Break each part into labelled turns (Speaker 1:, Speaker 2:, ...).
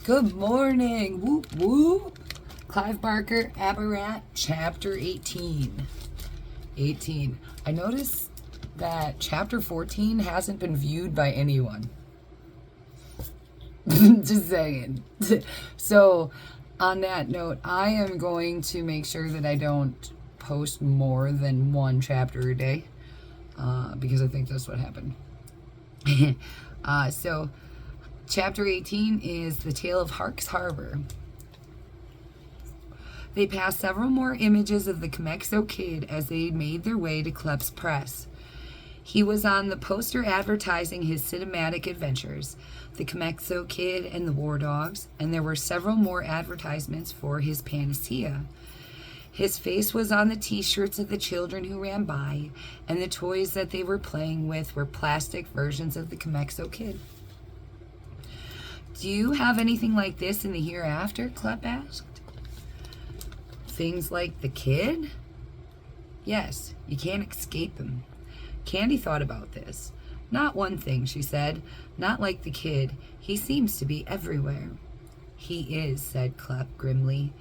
Speaker 1: Good morning. Whoop, whoop. Clive Barker, ABARAT, Chapter 18. 18. I noticed that Chapter 14 hasn't been viewed by anyone. Just saying. So, on that note, I am going to make sure that I don't post more than one chapter a day. Because I think that's what happened. So, Chapter 18 is The Tale of Hark's Harbor. They passed several more images of the Comexo Kid as they made their way to Club's press. He was on the poster advertising his cinematic adventures, the Comexo Kid and the War Dogs, and there were several more advertisements for his panacea. His face was on the t-shirts of the children who ran by, and the toys that they were playing with were plastic versions of the Comexo Kid. Do you have anything like this in the hereafter? Club asked. Things like the kid? Yes, you can't escape him. Candy thought about this. Not one thing, she said. Not like the kid. He seems to be everywhere. He is, said Club grimly.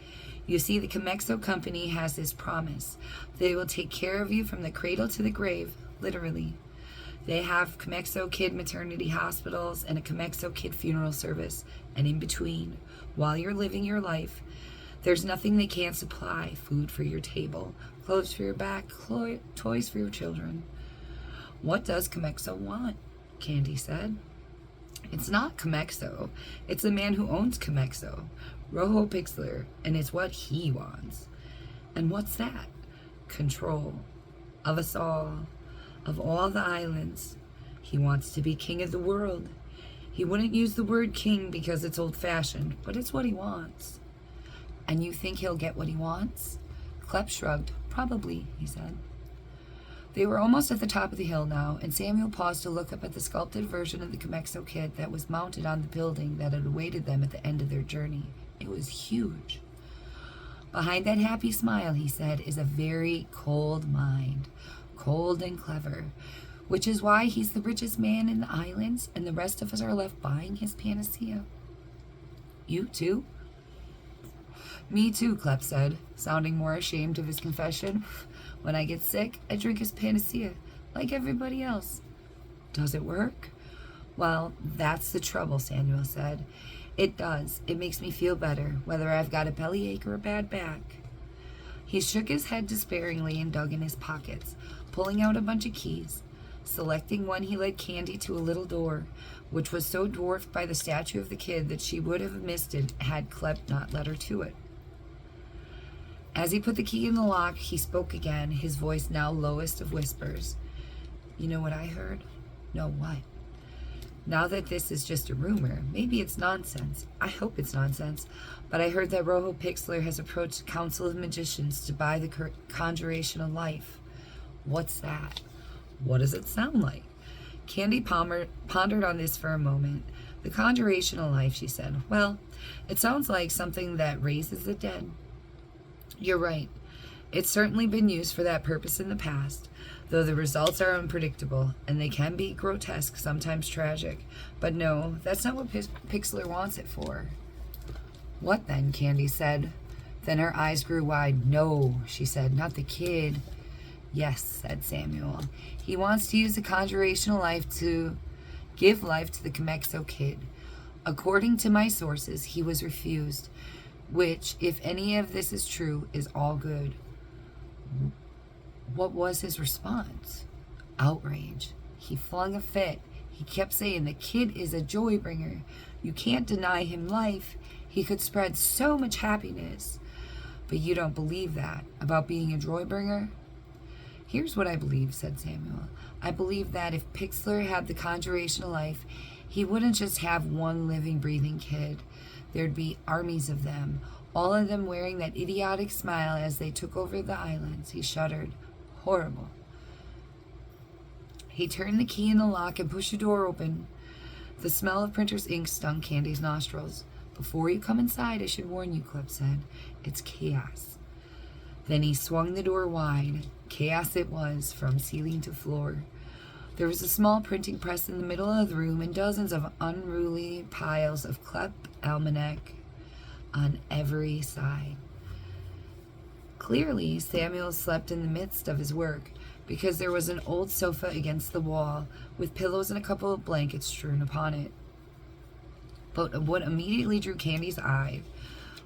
Speaker 1: You see, the Comexo Company has this promise. They will take care of you from the cradle to the grave, literally. They have Comexo Kid maternity hospitals and a Comexo Kid funeral service. And in between, while you're living your life, there's nothing they can't supply. Food for your table, clothes for your back, toys for your children. What does Comexo want? Candy said. It's not Comexo. It's the man who owns Comexo, Rojo Pixler, and it's what he wants. And what's that? Control of us all. Of all the islands. He wants to be king of the world. He wouldn't use the word king because it's old-fashioned, but it's what he wants. And you think he'll get what he wants? Clep shrugged. Probably, he said. They were almost at the top of the hill now, and Samuel paused to look up at the sculpted version of the Comexo Kid that was mounted on the building that had awaited them at the end of their journey. It was huge. Behind that happy smile, he said, is a very cold mind. Cold and clever, which is why he's the richest man in the islands, and the rest of us are left buying his panacea. You too? Me too, Clep said, sounding more ashamed of his confession. When I get sick, I drink his panacea, like everybody else. Does it work? Well, that's the trouble, Samuel said. It does. It makes me feel better, whether I've got a bellyache or a bad back. He shook his head despairingly and dug in his pockets, pulling out a bunch of keys. Selecting one, he led Candy to a little door, which was so dwarfed by the statue of the kid that she would have missed it had Clep not led her to it. As he put the key in the lock, he spoke again, his voice now lowest of whispers. You know what I heard? No, what? Now that this is just a rumor, maybe it's nonsense. I hope it's nonsense. But I heard that Rojo Pixler has approached the Council of Magicians to buy the Conjuration of Life. What's that? What does it sound like? Candy pondered on this for a moment. The Conjuration of Life, she said. Well, it sounds like something that raises the dead. You're right. It's certainly been used for that purpose in the past, though the results are unpredictable, and they can be grotesque, sometimes tragic. But no, that's not what Pixler wants it for. What then? Candy said. Then her eyes grew wide. No, she said, not the kid. Yes, said Samuel. He wants to use the Conjuration of Life to give life to the Comexo Kid. According to my sources, he was refused, which, if any of this is true, is all good. What was his response? Outrage. He flung a fit. He kept saying, the kid is a joy bringer. You can't deny him life. He could spread so much happiness. But you don't believe that about being a joy bringer? Here's what I believe, said Samuel. I believe that if Pixler had the Conjuration of Life, he wouldn't just have one living, breathing kid. There'd be armies of them, all of them wearing that idiotic smile as they took over the islands. He shuddered. Horrible. He turned the key in the lock and pushed the door open. The smell of printer's ink stung Candy's nostrils. Before you come inside, I should warn you, Clip said. It's chaos. Then he swung the door wide. Chaos it was, from ceiling to floor. There was a small printing press in the middle of the room and dozens of unruly piles of Klepp almanac on every side. Clearly, Samuel slept in the midst of his work, because there was an old sofa against the wall with pillows and a couple of blankets strewn upon it. But what immediately drew Candy's eye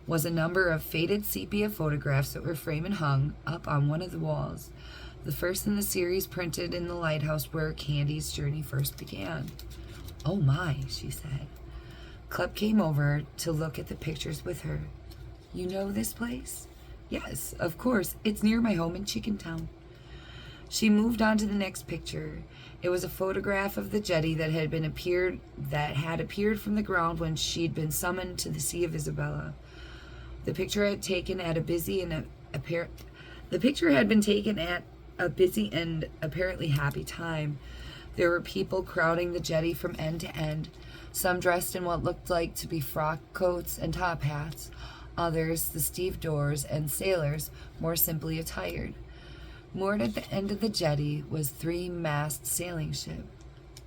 Speaker 1: was a number of faded sepia photographs that were framed and hung up on one of the walls, the first in the series printed in the lighthouse where Candy's journey first began. "Oh my," she said. Klepp came over to look at the pictures with her. "You know this place?" "Yes, of course. It's near my home in Chickentown." She moved on to the next picture. It was a photograph of the jetty that had appeared from the ground when she'd been summoned to the Sea of Isabella. The picture had been taken at a busy and apparently happy time. There were people crowding the jetty from end to end, some dressed in what looked like to be frock coats and top hats, others, the stevedores and sailors, more simply attired. Moored at the end of the jetty was 3-mast sailing ship.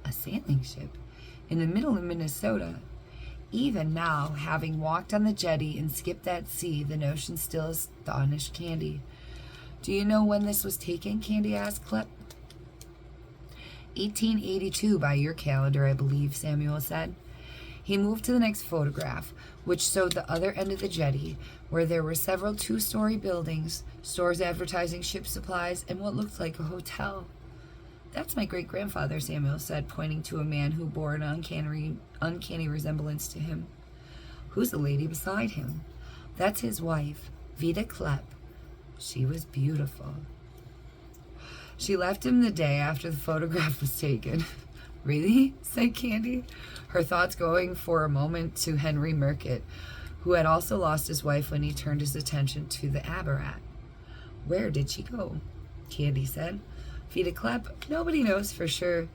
Speaker 1: A sailing ship? In the middle of Minnesota? Even now, having walked on the jetty and skipped that sea, the notion still astonished Candy. "Do you know when this was taken?" Candy asked Klepp. 1882 by your calendar, I believe," Samuel said. He moved to the next photograph, which showed the other end of the jetty, where there were several 2-story buildings, stores advertising ship supplies, and what looked like a hotel. "That's my great-grandfather," Samuel said, pointing to a man who bore an uncanny resemblance to him. "Who's the lady beside him?" "That's his wife, Vida Klepp. She was beautiful. She left him the day after the photograph was taken." "Really?" said Candy, her thoughts going for a moment to Henry Murkett, who had also lost his wife when he turned his attention to the ABARAT. "Where did she go?" Candy said. "Vida Klepp? Nobody knows for sure.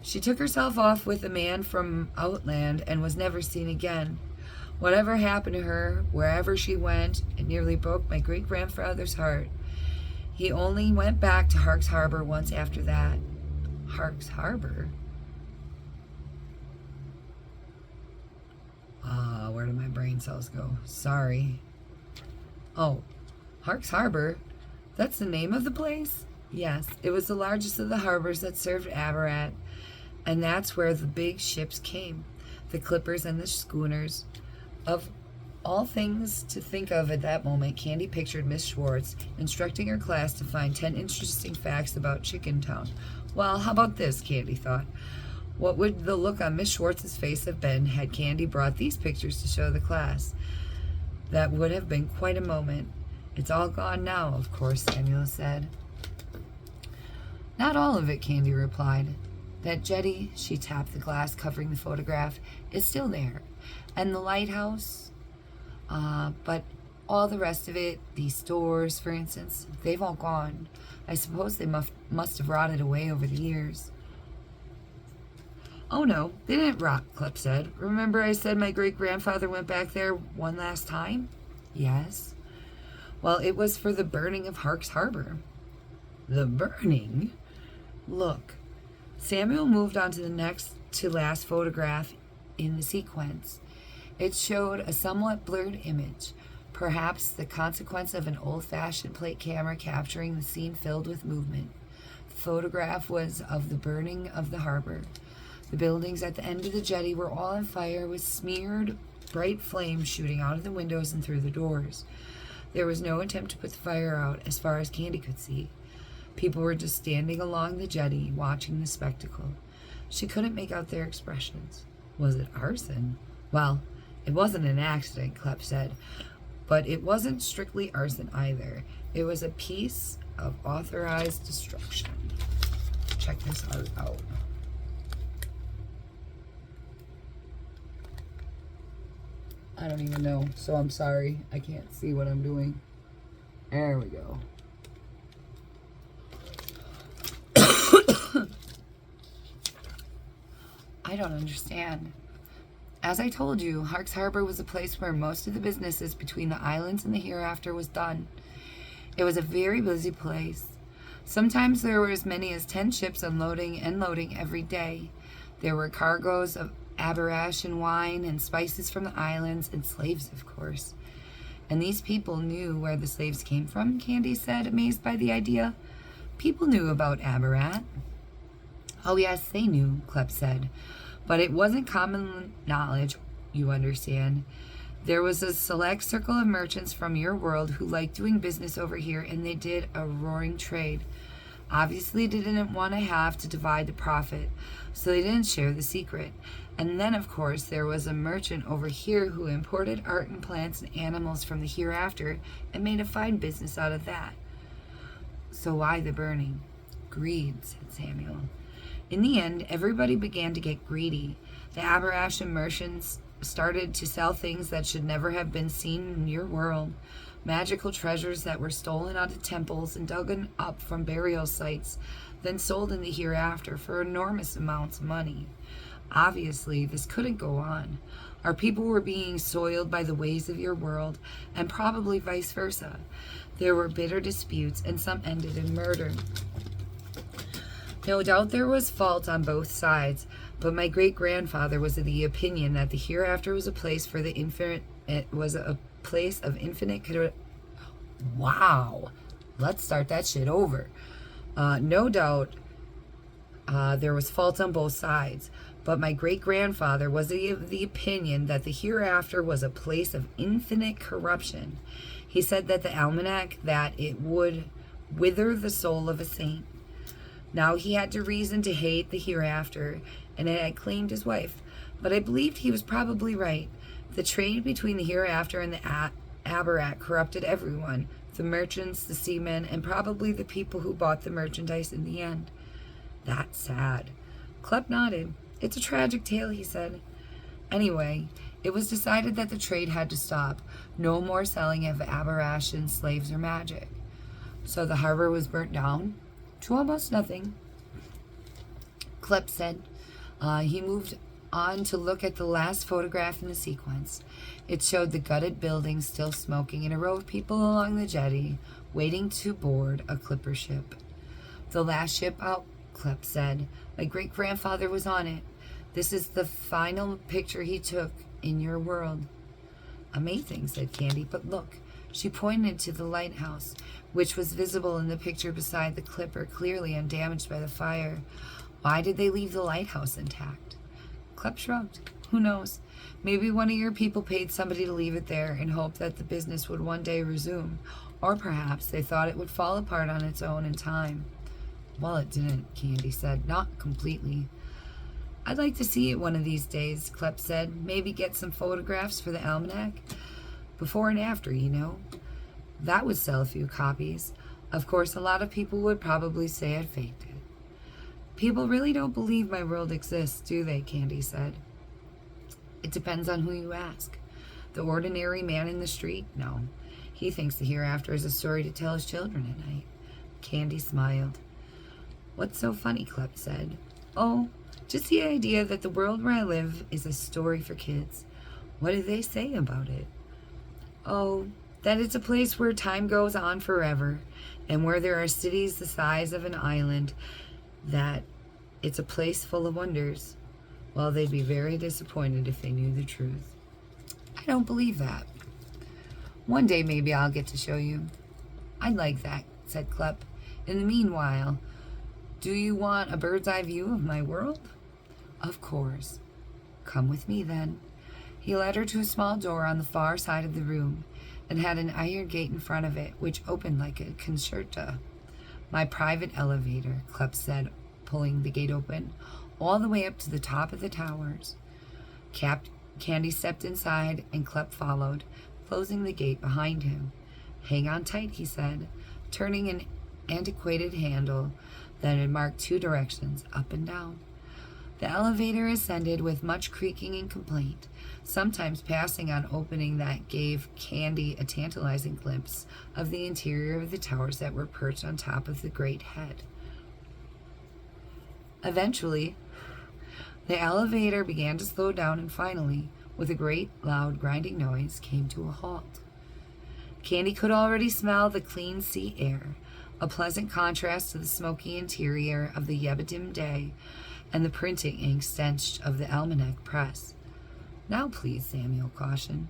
Speaker 1: She took herself off with a man from Outland and was never seen again. Whatever happened to her, wherever she went, it nearly broke my great-grandfather's heart. He only went back to Hark's Harbor once after that." "Hark's Harbor?" Where did my brain cells go? Sorry. "Oh, Hark's Harbor? That's the name of the place?" "Yes, it was the largest of the harbors that served ABARAT, and that's where the big ships came, the clippers and the schooners." Of all things to think of at that moment, Candy pictured Miss Schwartz instructing her class to find 10 interesting facts about Chickentown. Well, how about this, Candy thought. What would the look on Miss Schwartz's face have been had Candy brought these pictures to show the class? That would have been quite a moment. "It's all gone now, of course," Samuel said. "Not all of it," Candy replied. "That jetty," she tapped the glass covering the photograph, "is still there. And the lighthouse, but all the rest of it, these stores, for instance, they've all gone. I suppose they must have rotted away over the years." "Oh no, they didn't rot," Klepp said. "Remember I said my great-grandfather went back there one last time?" "Yes." "Well, it was for the burning of Hark's Harbor." "The burning?" "Look." Samuel moved on to the next to last photograph in the sequence. It showed a somewhat blurred image, perhaps the consequence of an old-fashioned plate camera capturing the scene filled with movement. The photograph was of the burning of the harbor. The buildings at the end of the jetty were all on fire, with smeared bright flames shooting out of the windows and through the doors. There was no attempt to put the fire out, as far as Candy could see. People were just standing along the jetty, watching the spectacle. She couldn't make out their expressions. Was it arson? Well, it wasn't an accident, Klepp said, but it wasn't strictly arson either. It was a piece of authorized destruction. Check this art out. I don't even know, so I'm sorry. I can't see what I'm doing. There we go. I don't understand. As I told you, Hark's Harbor was a place where most of the businesses between the islands and the hereafter was done. It was a very busy place. Sometimes there were as many as 10 ships unloading and loading every day. There were cargoes of ABARAT and wine and spices from the islands, and slaves, of course. And these people knew where the slaves came from, Candy said, amazed by the idea. People knew about ABARAT. Oh yes, they knew, Clive said. But it wasn't common knowledge, you understand. There was a select circle of merchants from your world who liked doing business over here, and they did a roaring trade. Obviously, they didn't want to have to divide the profit, so they didn't share the secret. And then, of course, there was a merchant over here who imported art and plants and animals from the hereafter and made a fine business out of that. So why the burning? Greed, said Samuel. In the end, everybody began to get greedy. The ABARAT merchants started to sell things that should never have been seen in your world. Magical treasures that were stolen out of temples and dug up from burial sites, then sold in the hereafter for enormous amounts of money. Obviously, this couldn't go on. Our people were being soiled by the ways of your world, and probably vice versa. There were bitter disputes, and some ended in murder. No doubt there was fault on both sides, but my great-grandfather was of the opinion that the hereafter was a place for the infinite. It was a place of infinite. Wow, let's start that shit over. No doubt there was fault on both sides, but my great-grandfather was of the opinion that the hereafter was a place of infinite corruption. He said that the almanac, that it would wither the soul of a saint. Now he had to reason to hate the hereafter, and it had claimed his wife. But I believed he was probably right. The trade between the hereafter and the ABARAT corrupted everyone, the merchants, the seamen, and probably the people who bought the merchandise in the end. That's sad. Clive nodded. It's a tragic tale, he said. Anyway, it was decided that the trade had to stop. No more selling of ABARAT and slaves or magic. So the harbor was burnt down to almost nothing, Clive said. He moved on to look at the last photograph in the sequence. It showed the gutted building still smoking and a row of people along the jetty waiting to board a clipper ship. The last ship out, Clive said. My great-grandfather was on it. This is the final picture he took in your world. Amazing, said Candy, but look. She pointed to the lighthouse, which was visible in the picture beside the clipper, clearly undamaged by the fire. Why did they leave the lighthouse intact? Clive shrugged. Who knows? Maybe one of your people paid somebody to leave it there in hope that the business would one day resume. Or perhaps they thought it would fall apart on its own in time. Well, it didn't, Candy said. Not completely. I'd like to see it one of these days, Clive said. Maybe get some photographs for the almanac. Before and after, you know. That would sell a few copies. Of course, a lot of people would probably say I faked it. People really don't believe my world exists, do they? Candy said. It depends on who you ask. The ordinary man in the street? No. He thinks the hereafter is a story to tell his children at night. Candy smiled. What's so funny? Clive said. Oh, just the idea that the world where I live is a story for kids. What do they say about it? Oh, that it's a place where time goes on forever, and where there are cities the size of an island, that it's a place full of wonders. Well, they'd be very disappointed if they knew the truth. I don't believe that. One day maybe I'll get to show you. I'd like that, said Clive. In the meanwhile, do you want a bird's eye view of my world? Of course. Come with me then. He led her to a small door on the far side of the room, and had an iron gate in front of it, which opened like a concerta. My private elevator, Clive said, pulling the gate open, all the way up to the top of the towers. Candy stepped inside, and Clive followed, closing the gate behind him. Hang on tight, he said, turning an antiquated handle that had marked 2 directions, up and down. The elevator ascended with much creaking and complaint, sometimes passing on opening that gave Candy a tantalizing glimpse of the interior of the towers that were perched on top of the great head. Eventually, the elevator began to slow down, and finally, with a great, loud, grinding noise, came to a halt. Candy could already smell the clean sea air. a pleasant contrast to the smoky interior of the Yebadim day and the printing ink stench of the almanac press. Now please, Samuel cautioned.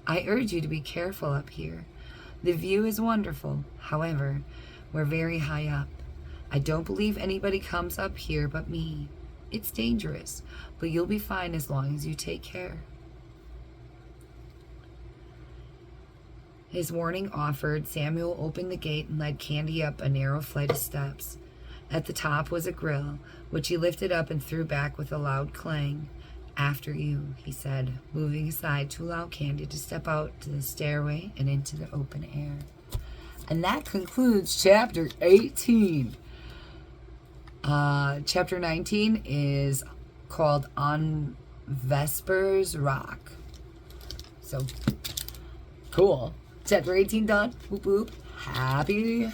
Speaker 1: I urge you to be careful up here. The view is wonderful. However, we're very high up. I don't believe anybody comes up here but me. It's dangerous, but you'll be fine as long as you take care. His warning offered, Samuel opened the gate and led Candy up a narrow flight of steps. At the top was a grill, which he lifted up and threw back with a loud clang. After you, he said, moving aside to allow Candy to step out to the stairway and into the open air. And that concludes chapter 18. Chapter 19 is called On Vespers Rock. So, cool. Chapter 18 done. Whoop whoop. Happy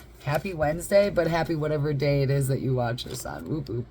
Speaker 1: Wednesday, but happy whatever day it is that you watch this on. Whoop whoop.